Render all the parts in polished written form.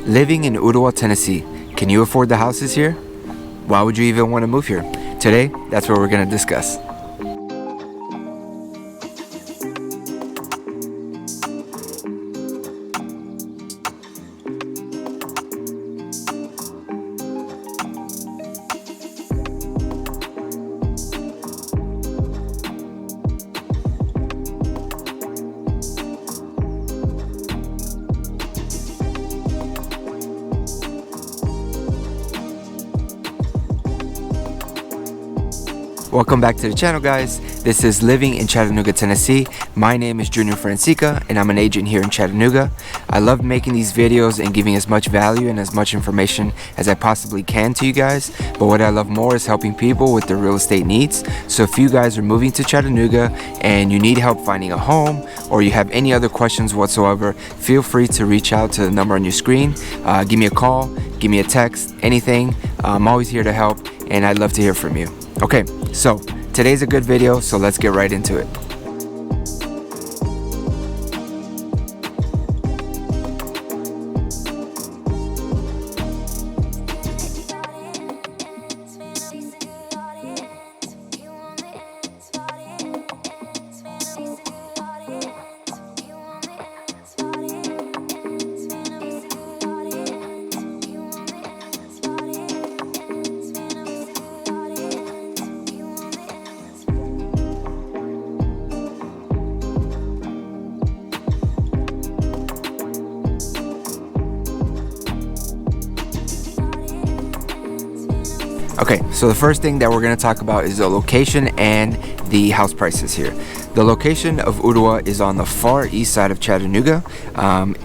Living in Ooltewah, Tennessee, can you afford the houses here? Why would you even want to move here? Today, that's what we're going to discuss. Welcome back to the channel, guys. This is Living in Chattanooga, Tennessee. My name is Francica and I'm an agent here in Chattanooga. I love making these videos and giving as much value and as much information as I possibly can to you guys, but what I love more is helping people with their real estate needs. So if you guys are moving to Chattanooga and you need help finding a home, or you have any other questions whatsoever, feel free to reach out to the number on your screen. Give me a call, give me a text, anything. I'm always here to help and I'd love to hear from you. Okay, so today's a good video, so let's get right into it. Okay, so the first thing that we're going to talk about is the location and the house prices here. The location of Ooltewah is on the far east side of Chattanooga.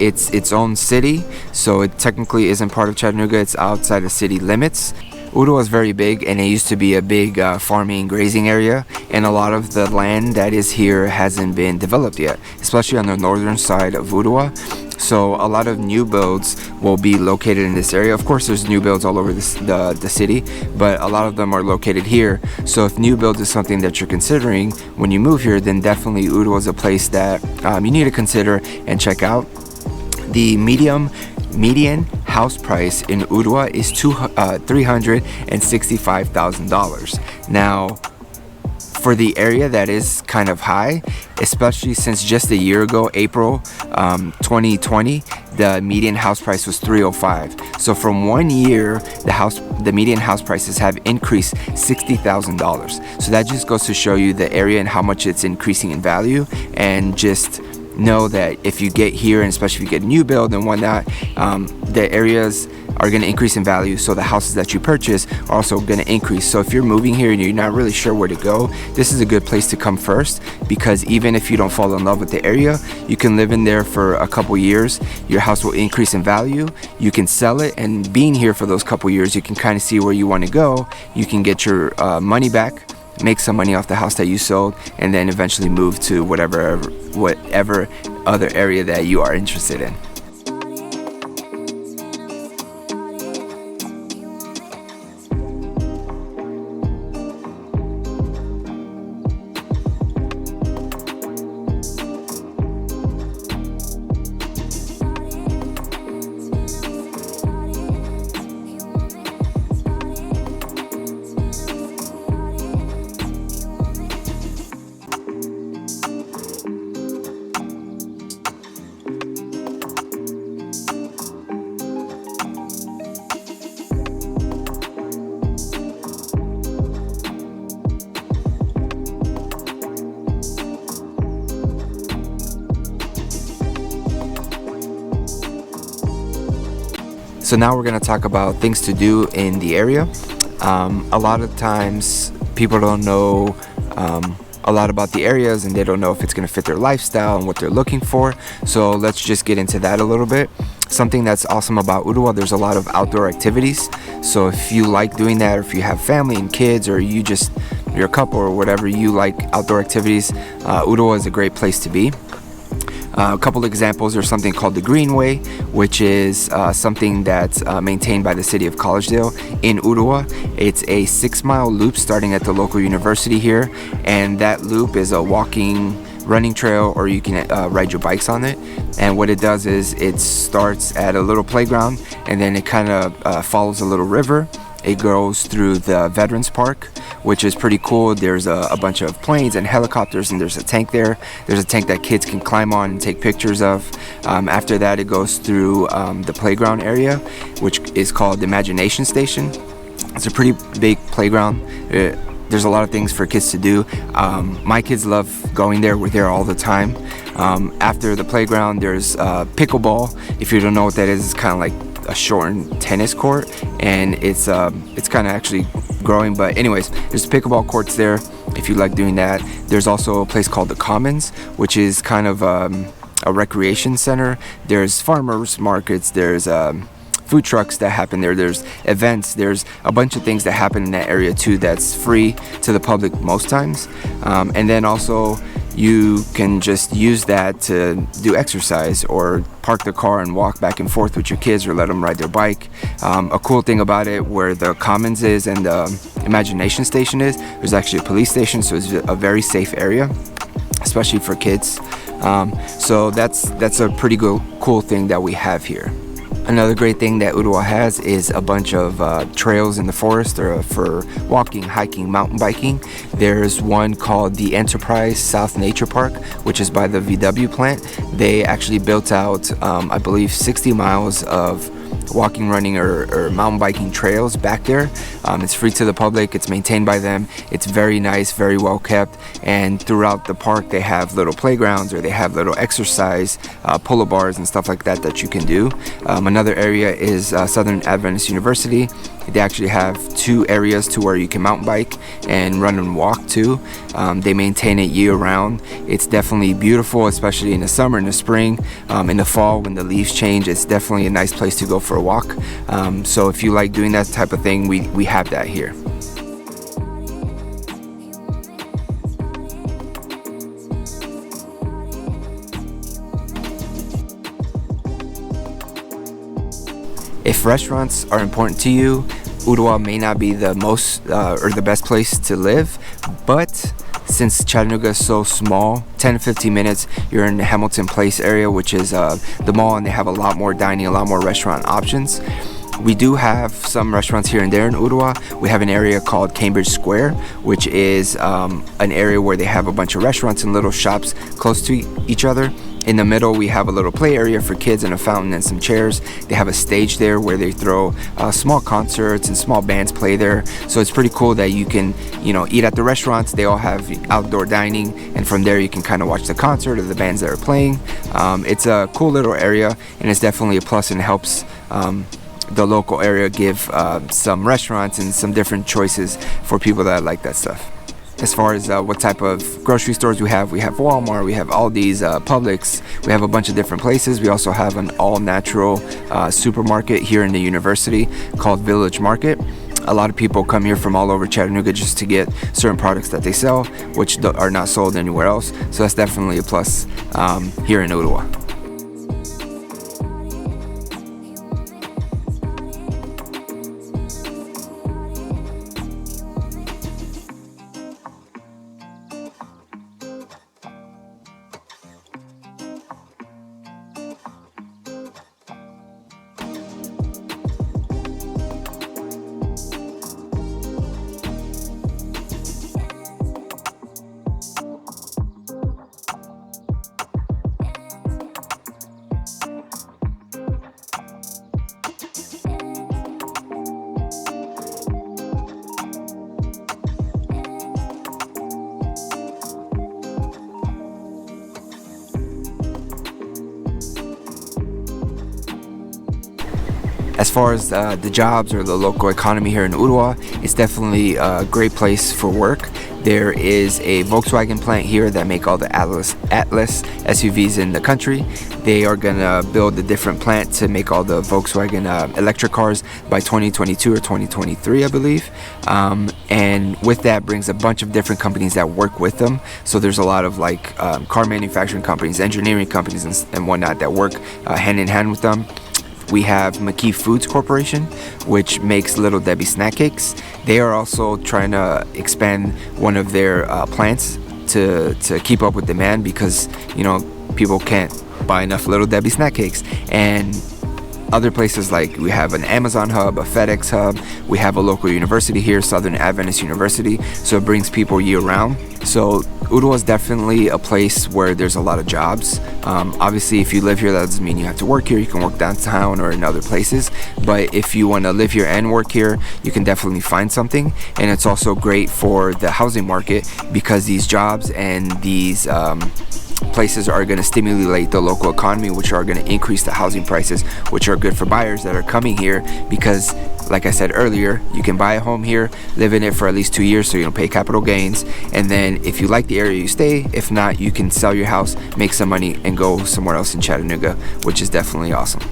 It's its own city, so it technically isn't part of Chattanooga. It's outside the city limits. Ooltewah is very big, and it used to be a big farming, grazing area, and a lot of the land that is here hasn't been developed yet, especially on the northern side of Ooltewah. So a lot of new builds will be located in this area. Of course, there's new builds all over the city, but a lot of them are located here. So if new builds is something that you're considering when you move here, then definitely Ooltewah is a place that you need to consider and check out. The median house price in Ooltewah is $365,000. Now, for the area, that is kind of high, especially since just a year ago, April 2020, the median house price was $305,000. So from 1 year, the median house prices have increased $60,000. So that just goes to show you the area and how much it's increasing in value. And just know that if you get here, and especially if you get a new build and whatnot, the areas are going to increase in value, so the houses that you purchase are also going to increase. So if you're moving here and you're not really sure where to go, this is a good place to come first, because even if you don't fall in love with the area, you can live in there for a couple years. Your house will increase in value. You can sell it, and being here for those couple years, you can kind of see where you want to go. You can get your money back, make some money off the house that you sold, and then eventually move to whatever other area that you are interested in. So now we're going to talk about things to do in the area. A lot of times people don't know a lot about the areas, and they don't know if it's going to fit their lifestyle and what they're looking for. So let's just get into that a little bit. Something that's awesome about Ooltewah, there's a lot of outdoor activities. So if you like doing that, or if you have family and kids, or you're a couple or whatever, you like outdoor activities, Ooltewah is a great place to be. A couple examples are something called the Greenway, which is something that's maintained by the city of Collegedale in Ooltewah. It's a 6-mile loop starting at the local university here, and that loop is a walking running trail, or you can ride your bikes on it. And what it does is it starts at a little playground and then it kind of follows a little river. It goes through the Veterans Park, which is pretty cool. There's a bunch of planes and helicopters, and there's a tank there. There's a tank that kids can climb on and take pictures of. After that, it goes through the playground area, which is called the Imagination Station. It's a pretty big playground. There's a lot of things for kids to do. My kids love going there. We're there all the time. After the playground, there's pickleball. If you don't know what that is, it's kind of like a shortened tennis court, and it's kind of actually growing. But anyways, there's pickleball courts there if you like doing that. There's also a place called the Commons, which is kind of a recreation center. There's farmers markets. There's food trucks that happen there. There's events. There's a bunch of things that happen in that area too that's free to the public most times. And then also you can just use that to do exercise or park the car and walk back and forth with your kids or let them ride their bike. A cool thing about it, where the Commons is and the Imagination Station is, there's actually a police station, so it's a very safe area, especially for kids. So that's a pretty cool thing that we have here. Another great thing that Ooltewah has is a bunch of trails in the forest for walking, hiking, mountain biking. There's one called the Enterprise South Nature Park, which is by the VW plant. They actually built out, I believe, 60 miles of walking, running, or mountain biking trails back there. It's free to the public. It's maintained by them. It's very nice, very well kept. And throughout the park, they have little playgrounds, or they have little exercise pull-up bars and stuff like that that you can do. Another area is Southern Adventist University. They actually have 2 areas to where you can mountain bike and run and walk too. They maintain it year round. It's definitely beautiful, especially in the summer, in the spring, in the fall when the leaves change. It's definitely a nice place to go for a walk. So if you like doing that type of thing, we have that here. If restaurants are important to you, Ooltewah may not be the most or the best place to live, but since Chattanooga is so small, 10 to 15 minutes, you're in the Hamilton Place area, which is the mall, and they have a lot more dining, a lot more restaurant options. We do have some restaurants here and there in Ooltewah. We have an area called Cambridge Square, which is an area where they have a bunch of restaurants and little shops close to each other. In the middle, we have a little play area for kids and a fountain and some chairs. They have a stage there where they throw small concerts and small bands play there. So it's pretty cool that you can, eat at the restaurants. They all have outdoor dining, and from there you can kind of watch the concert or the bands that are playing. It's a cool little area, and it's definitely a plus, and helps the local area give some restaurants and some different choices for people that like that stuff. As far as what type of grocery stores we have Walmart, we have Aldi's, Publix, we have a bunch of different places. We also have an all-natural supermarket here in the university called Village Market. A lot of people come here from all over Chattanooga just to get certain products that they sell, which are not sold anywhere else. So that's definitely a plus here in Ooltewah. As far as the jobs or the local economy here in Ooltewah, it's definitely a great place for work. There is a Volkswagen plant here that make all the Atlas SUVs in the country. They are gonna build a different plant to make all the Volkswagen electric cars by 2022 or 2023, I believe. And with that brings a bunch of different companies that work with them. So there's a lot of car manufacturing companies, engineering companies, and whatnot that work hand in hand with them. We have McKee Foods Corporation, which makes Little Debbie snack cakes. They are also trying to expand one of their plants to keep up with demand, because people can't buy enough Little Debbie snack cakes. And other places like we have an Amazon hub, a FedEx hub. We have a local university here, Southern Adventist University, so it brings people year round. So Ooltewah is definitely a place where there's a lot of jobs. Obviously, if you live here, that doesn't mean you have to work here. You can work downtown or in other places. But if you want to live here and work here, you can definitely find something. And it's also great for the housing market because these jobs and these places are going to stimulate the local economy, which are going to increase the housing prices, which are good for buyers that are coming here because, like I said earlier, you can buy a home here, live in it for at least 2 years so you don't pay capital gains, and then if you like the area, you stay. If not, you can sell your house, make some money, and go somewhere else in Chattanooga, which is definitely awesome.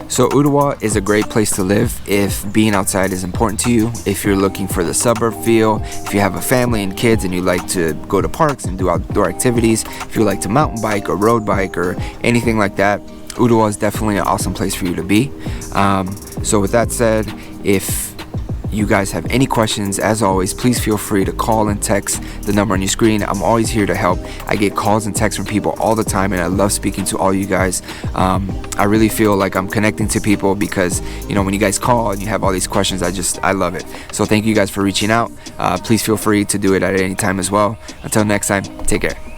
So Ooltewah is a great place to live if being outside is important to you, if you're looking for the suburb feel, if you have a family and kids and you like to go to parks and do outdoor activities, if you like to mountain bike or road bike or anything like that, Ooltewah is definitely an awesome place for you to be. So with that said, if you guys have any questions, as always, please feel free to call and text the number on your screen. I'm always here to help. I get calls and texts from people all the time, and I love speaking to all you guys. I really feel like I'm connecting to people because, you know, when you guys call and you have all these questions, I love it. So thank you guys for reaching out. Please feel free to do it at any time as well. Until next time, take care.